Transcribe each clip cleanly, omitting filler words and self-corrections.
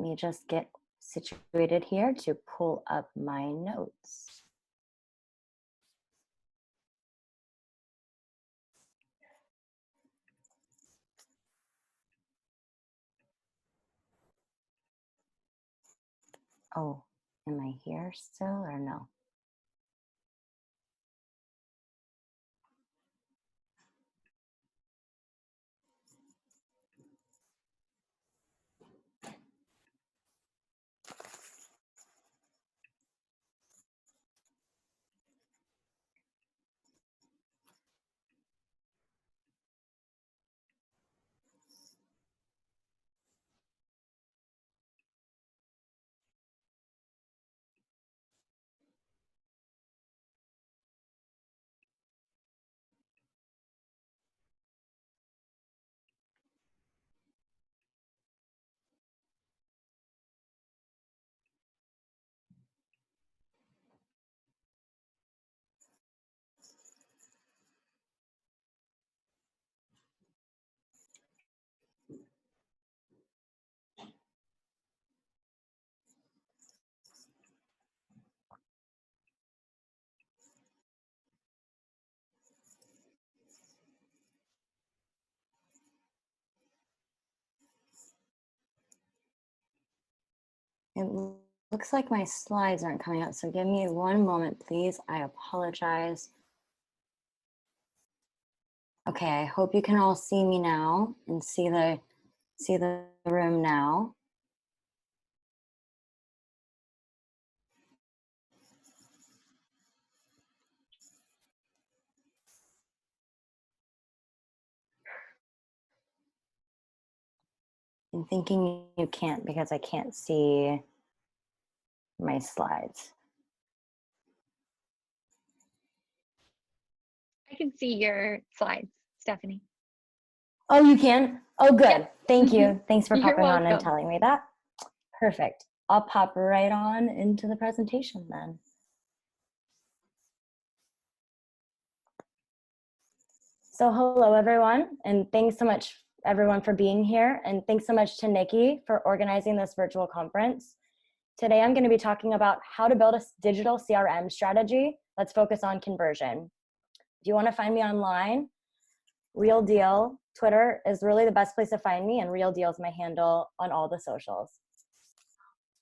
me just get situated here to pull up my notes. Oh, am I here still or no? It looks like my slides aren't coming out, so give me one moment, please. I apologize. Okay, I hope you can all see me now and see the room now. I'm thinking you can't because I can't see my slides. I can see your slides, Stephanie. Oh, you can? Oh, good. Yep. Thank you. Thanks for You're popping on and welcome. telling me that. Perfect. I'll pop right on into the presentation then. So hello, everyone, and thanks so much, everyone, for being here. And thanks so much to Nikki for organizing this virtual conference. Today, I'm going to be talking about how to build a digital CRM strategy. Let's focus on conversion. If you want to find me online, RielDeal, Twitter is really the best place to find me, and RielDeal is my handle on all the socials.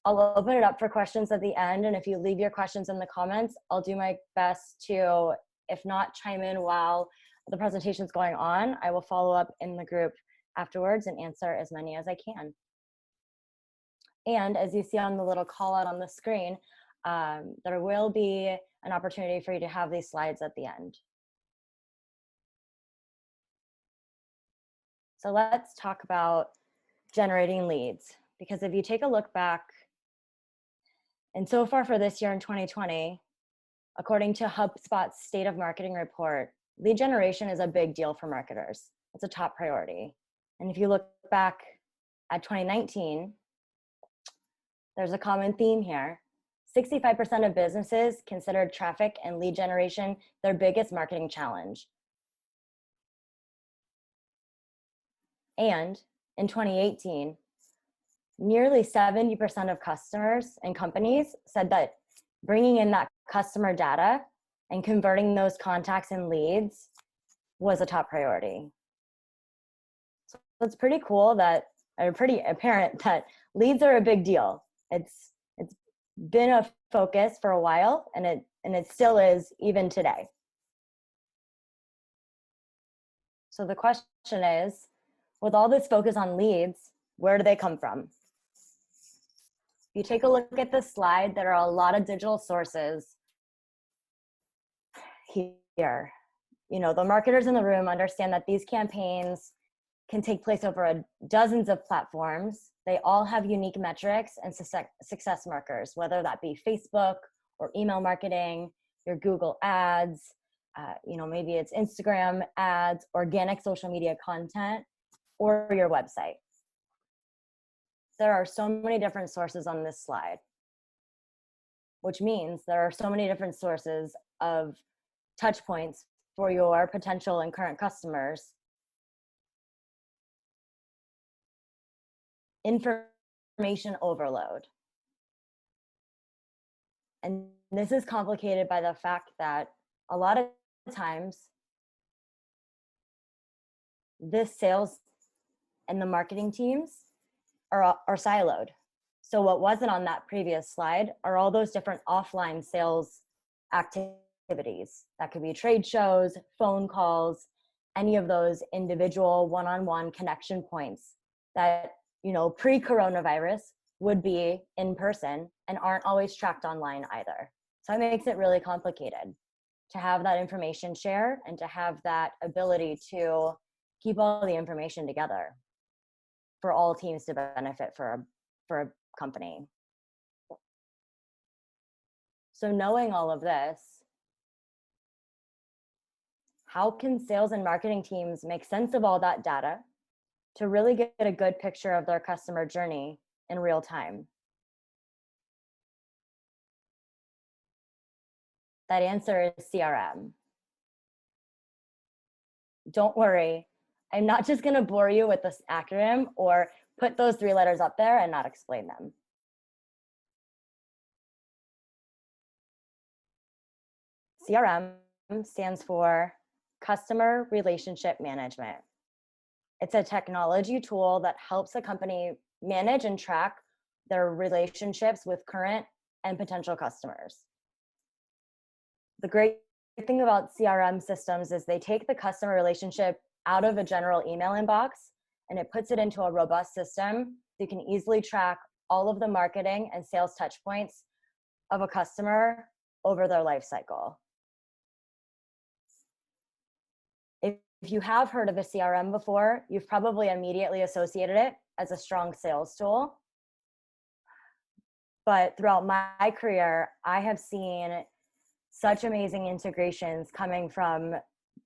I'll open it up for questions at the end, and if you leave your questions in the comments, I'll do my best to, if not chime in while the presentation's going on, I will follow up in the group afterwards and answer as many as I can. And as you see on the little call out on the screen, there will be an opportunity for you to have these slides at the end. So let's talk about generating leads, because if you take a look back, and so far for this year in 2020, according to HubSpot's State of Marketing report, lead generation is a big deal for marketers. It's a top priority. And if you look back at 2019, there's a common theme here. 65% of businesses considered traffic and lead generation their biggest marketing challenge. And in 2018, nearly 70% of customers and companies said that bringing in that customer data and converting those contacts and leads was a top priority. So it's pretty cool that, or pretty apparent that leads are a big deal. It's been a focus for a while, and it still is even today. So the question is, with all this focus on leads, where do they come from? If you take a look at this slide, there are a lot of digital sources here. You know, the marketers in the room understand that these campaigns can take place over dozens of platforms. They all have unique metrics and success markers, whether that be Facebook or email marketing, your Google ads, you know, maybe it's Instagram ads, organic social media content, or your website. There are so many different sources on this slide, which means there are so many different sources of touch points for your potential and current customers. Information information overload. And this is complicated by the fact that a lot of times this sales and the marketing teams are siloed. So what wasn't on that previous slide are all those different offline sales activities. That could be trade shows, phone calls, any of those individual one-on-one connection points that, pre-coronavirus would be in person and aren't always tracked online either. So it makes it really complicated to have that information share and to have that ability to keep all the information together for all teams to benefit for a company. So knowing all of this, how can sales and marketing teams make sense of all that data to really get a good picture of their customer journey in real time? That answer is CRM. Don't worry, I'm not just going to bore you with this acronym or put those 3 letters up there and not explain them. CRM stands for Customer Relationship Management. It's a technology tool that helps a company manage and track their relationships with current and potential customers. The great thing about CRM systems is they take the customer relationship out of a general email inbox and it puts it into a robust system so you can easily track all of the marketing and sales touch points of a customer over their life cycle. If you have heard of a CRM before, you've probably immediately associated it as a strong sales tool. But throughout my career, I have seen such amazing integrations coming from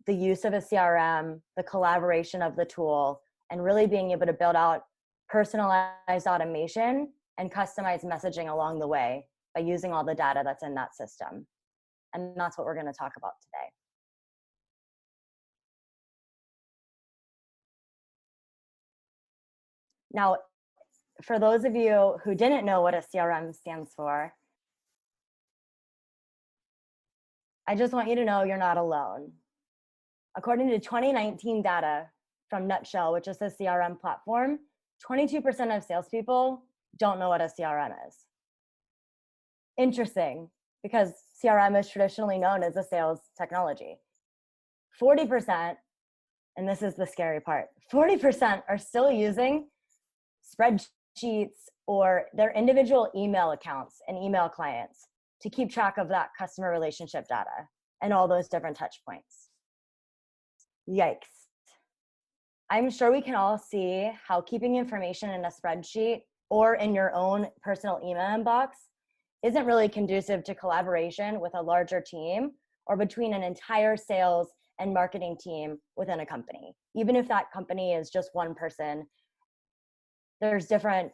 the use of a CRM, the collaboration of the tool, and really being able to build out personalized automation and customized messaging along the way by using all the data that's in that system. And that's what we're going to talk about today. Now, for those of you who didn't know what a CRM stands for, I just want you to know you're not alone. According to 2019 data from Nutshell, which is a CRM platform, 22% of salespeople don't know what a CRM is. Interesting, because CRM is traditionally known as a sales technology. 40%, and this is the scary part, 40% are still using spreadsheets or their individual email accounts and email clients to keep track of that customer relationship data and all those different touch points. Yikes. I'm sure we can all see how keeping information in a spreadsheet or in your own personal email inbox isn't really conducive to collaboration with a larger team or between an entire sales and marketing team within a company. Even if that company is just one person, there's different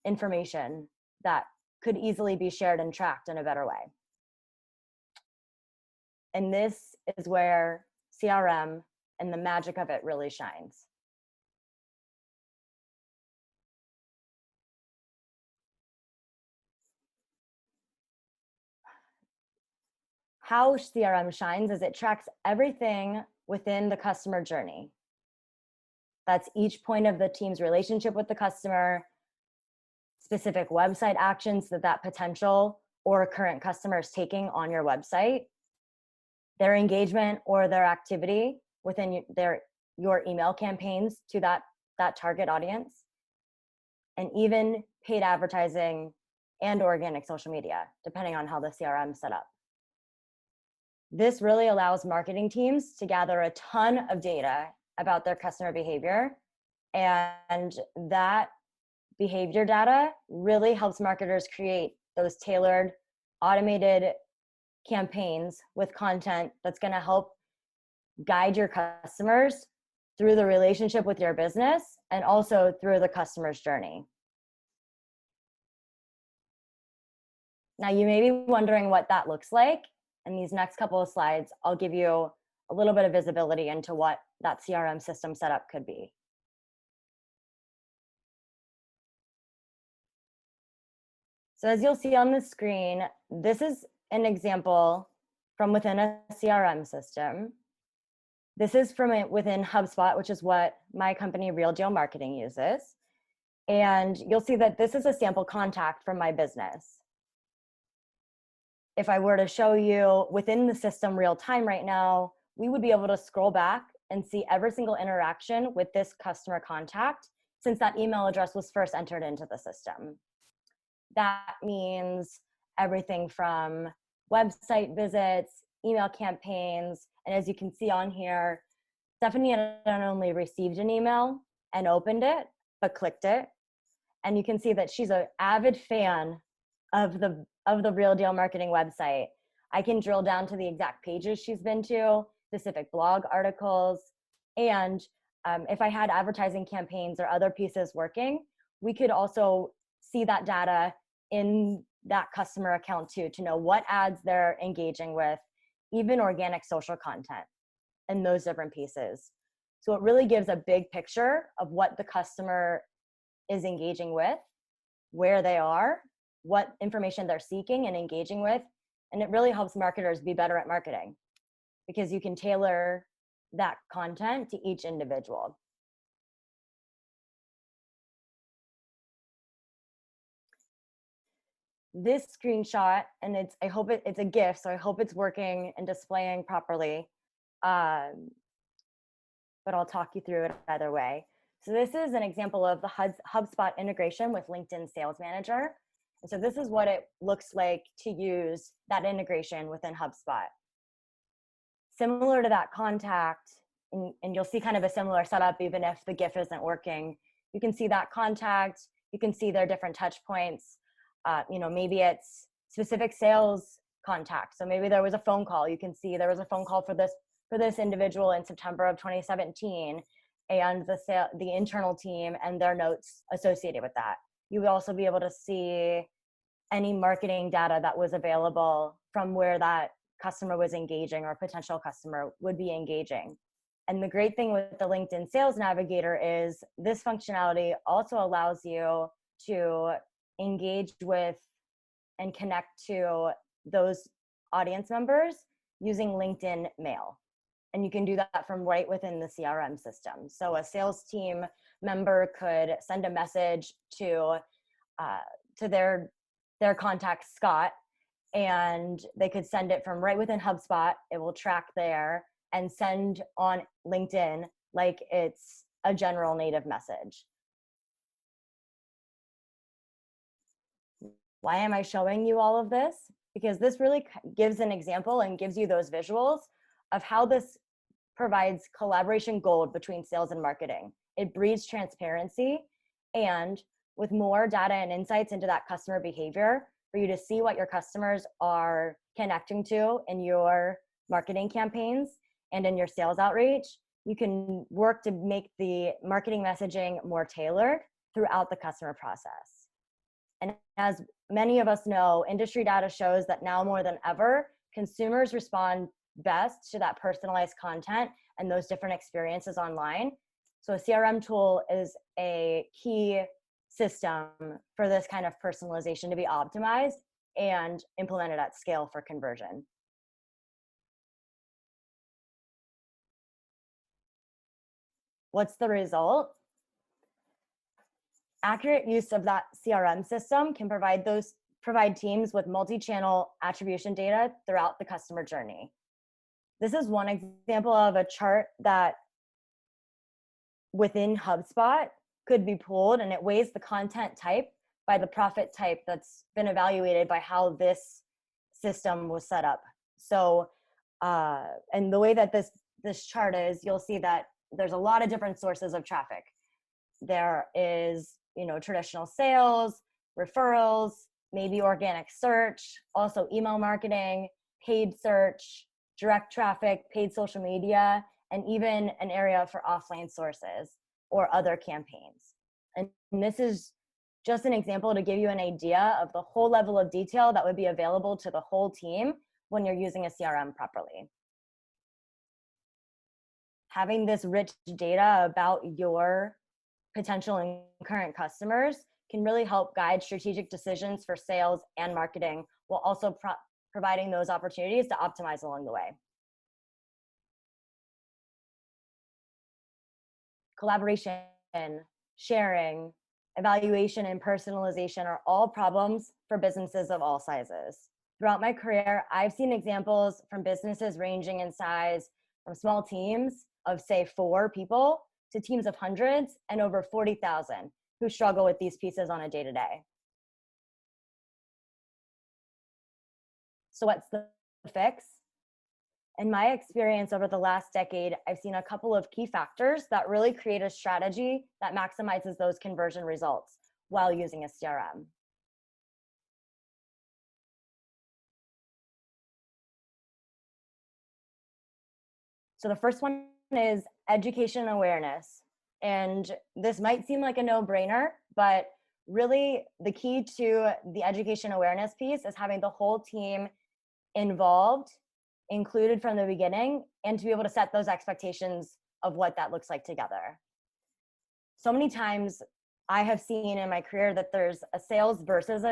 information that could easily be shared and tracked in a better way. And this is where CRM and the magic of it really shines. How CRM shines is it tracks everything within the customer journey. That's each point of the team's relationship with the customer, specific website actions that potential or current customer is taking on your website, their engagement or their activity within your email campaigns to that target audience, and even paid advertising and organic social media, depending on how the CRM is set up. This really allows marketing teams to gather a ton of data about their customer behavior, and that behavior data really helps marketers create those tailored, automated campaigns with content that's going to help guide your customers through the relationship with your business and also through the customer's journey. Now, you may be wondering what that looks like. In these next couple of slides, I'll give you a little bit of visibility into what that CRM system setup could be. So as you'll see on the screen, this is an example from within a CRM system. This is from within HubSpot, which is what my company RielDeal Marketing uses. And you'll see that this is a sample contact from my business. If I were to show you within the system real time right now, we would be able to scroll back and see every single interaction with this customer contact since that email address was first entered into the system. That means everything from website visits, email campaigns, and as you can see on here, Stephanie had not only received an email and opened it, but clicked it. And you can see that she's an avid fan of the RielDeal Marketing website. I can drill down to the exact pages she's been to, specific blog articles, and if I had advertising campaigns or other pieces working, we could also see that data in that customer account too, to know what ads they're engaging with, even organic social content and those different pieces. So it really gives a big picture of what the customer is engaging with, where they are, what information they're seeking and engaging with. And it really helps marketers be better at marketing because you can tailor that content to each individual. This screenshot, and I hope it's a GIF, so I hope it's working and displaying properly. But I'll talk you through it either way. So this is an example of the HubSpot integration with LinkedIn Sales Manager. And so this is what it looks like to use that integration within HubSpot. Similar to that contact, and you'll see kind of a similar setup even if the GIF isn't working. You can see that contact, you can see their different touch points. Maybe it's specific sales contact. So maybe there was a phone call. You can see there was a phone call for this individual in September of 2017 and the internal team and their notes associated with that. You would also be able to see any marketing data that was available from where that customer was engaging or potential customer would be engaging. And the great thing with the LinkedIn Sales Navigator is this functionality also allows you to engage with and connect to those audience members using LinkedIn Mail. And you can do that from right within the CRM system. So a sales team member could send a message to their contact, Scott, and they could send it from right within HubSpot. It will track there and send on LinkedIn like it's a general native message. Why am I showing you all of this? Because this really gives an example and gives you those visuals of how this provides collaboration gold between sales and marketing. It breeds transparency, and with more data and insights into that customer behavior, for you to see what your customers are connecting to in your marketing campaigns and in your sales outreach, you can work to make the marketing messaging more tailored throughout the customer process. And as many of us know, industry data shows that now more than ever, consumers respond best to that personalized content and those different experiences online. So a CRM tool is a key system for this kind of personalization to be optimized and implemented at scale for conversion. What's the result? Accurate use of that CRM system can provide teams with multi-channel attribution data throughout the customer journey. This is one example of a chart that within HubSpot could be pulled, and it weighs the content type by the profit type that's been evaluated by how this system was set up. So, and the way that this chart is, you'll see that there's a lot of different sources of traffic. There is, traditional sales, referrals, maybe organic search, also email marketing, paid search, direct traffic, paid social media, and even an area for offline sources or other campaigns. And this is just an example to give you an idea of the whole level of detail that would be available to the whole team when you're using a CRM properly. Having this rich data about your potential and current customers can really help guide strategic decisions for sales and marketing while also providing those opportunities to optimize along the way. Collaboration, sharing, evaluation, and personalization are all problems for businesses of all sizes. Throughout my career, I've seen examples from businesses ranging in size from small teams of, say, 4 people to teams of hundreds and over 40,000 who struggle with these pieces on a day-to-day. So what's the fix? In my experience over the last decade, I've seen a couple of key factors that really create a strategy that maximizes those conversion results while using a CRM. So the first one is education and awareness. And this might seem like a no-brainer, but really the key to the education awareness piece is having the whole team involved, included from the beginning, and to be able to set those expectations of what that looks like together. So many times I have seen in my career that there's a sales versus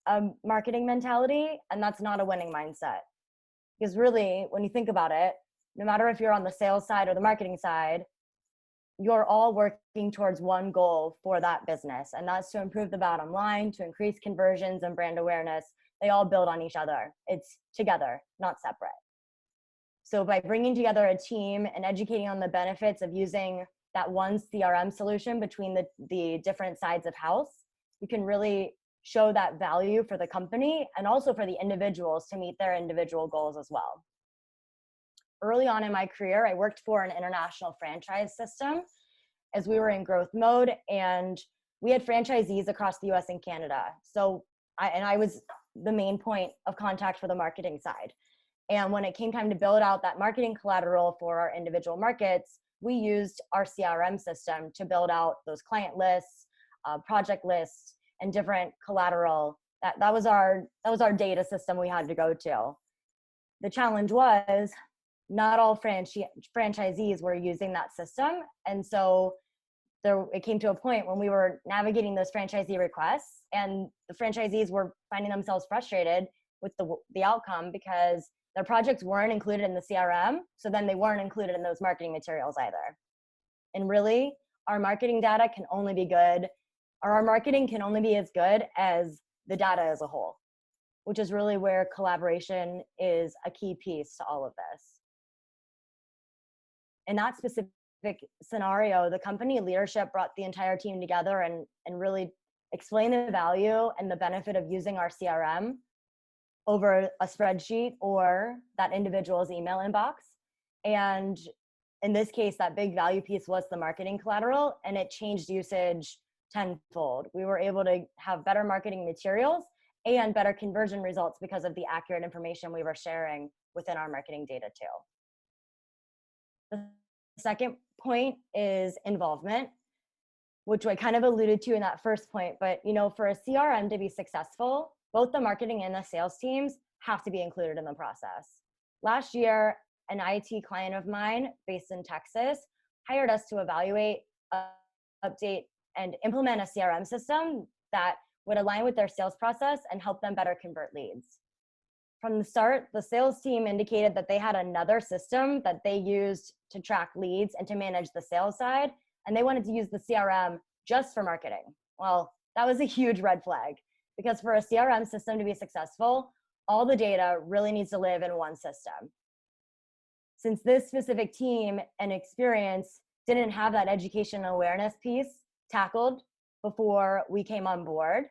a marketing mentality, and that's not a winning mindset. Because really, when you think about it, no matter if you're on the sales side or the marketing side, you're all working towards one goal for that business, and that's to improve the bottom line, to increase conversions and brand awareness. They all build on each other. It's together, not separate. So by bringing together a team and educating on the benefits of using that one CRM solution between the different sides of house, you can really show that value for the company and also for the individuals to meet their individual goals as well. Early on in my career, I worked for an international franchise system as we were in growth mode, and we had franchisees across the US and Canada. So I was the main point of contact for the marketing side. And when it came time to build out that marketing collateral for our individual markets, we used our CRM system to build out those client lists, project lists, and different collateral. That was our data system we had to go to. The challenge was not all franchisees were using that system. And so it came to a point when we were navigating those franchisee requests, and the franchisees were finding themselves frustrated with the outcome because their projects weren't included in the CRM, so then they weren't included in those marketing materials either. And really, our marketing data can only be good, or our marketing can only be as good as the data as a whole, which is really where collaboration is a key piece to all of this. In that specific scenario, the company leadership brought the entire team together and really explained the value and the benefit of using our CRM over a spreadsheet or that individual's email inbox. And in this case, that big value piece was the marketing collateral, and it changed usage tenfold. We were able to have better marketing materials and better conversion results because of the accurate information we were sharing within our marketing data too. The second point is involvement, which I kind of alluded to in that first point, but for a CRM to be successful, both the marketing and the sales teams have to be included in the process. Last year, an IT client of mine based in Texas hired us to evaluate, update, and implement a CRM system that would align with their sales process and help them better convert leads. From the start, the sales team indicated that they had another system that they used to track leads and to manage the sales side, and they wanted to use the CRM just for marketing. Well, that was a huge red flag, because for a CRM system to be successful, all the data really needs to live in one system. Since this specific team and experience didn't have that education and awareness piece tackled before we came on board,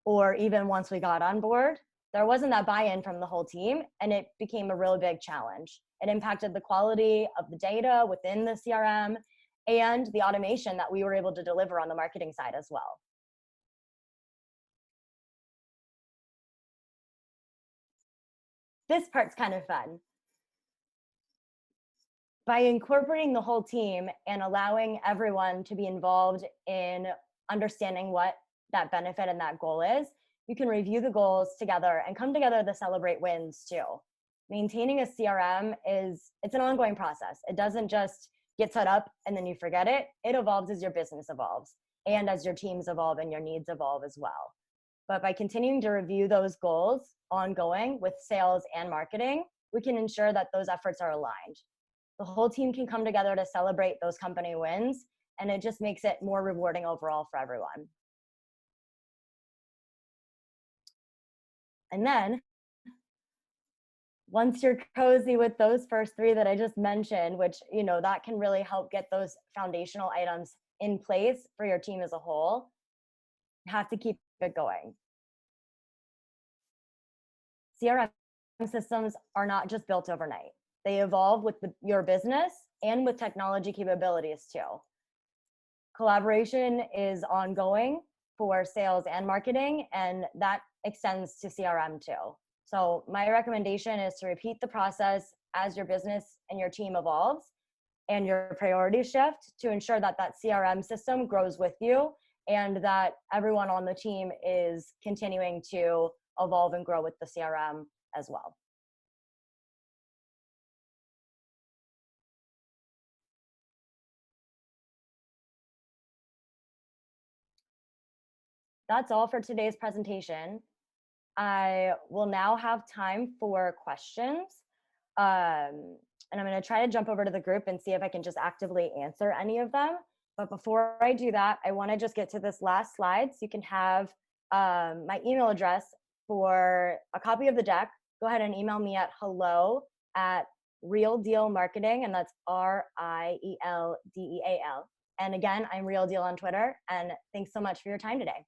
or even once we got on board, there wasn't that buy-in from the whole team, and it became a really big challenge. It impacted the quality of the data within the CRM and the automation that we were able to deliver on the marketing side as well. This part's kind of fun. By incorporating the whole team and allowing everyone to be involved in understanding what that benefit and that goal is, you can review the goals together and come together to celebrate wins too. Maintaining a CRM it's an ongoing process. It doesn't just get set up and then you forget it. It evolves as your business evolves. and as your teams evolve and your needs evolve as well. But by continuing to review those goals ongoing with sales and marketing, we can ensure that those efforts are aligned. The whole team can come together to celebrate those company wins, and it just makes it more rewarding overall for everyone. And then once you're cozy with those first three that I just mentioned, which, that can really help get those foundational items in place for your team as a whole, you have to keep it going. CRM systems are not just built overnight. They evolve with your business and with technology capabilities too. Collaboration is ongoing for sales and marketing, and that extends to CRM too. So my recommendation is to repeat the process as your business and your team evolves and your priorities shift to ensure that that CRM system grows with you and that everyone on the team is continuing to evolve and grow with the CRM as well. That's all for today's presentation. I will now have time for questions. And I'm going to try to jump over to the group and see if I can just actively answer any of them. But before I do that, I want to just get to this last slide so you can have my email address for a copy of the deck. Go ahead and email me at hello@RielDeal Marketing, and that's RielDeal. And again, I'm RielDeal on Twitter. And thanks so much for your time today.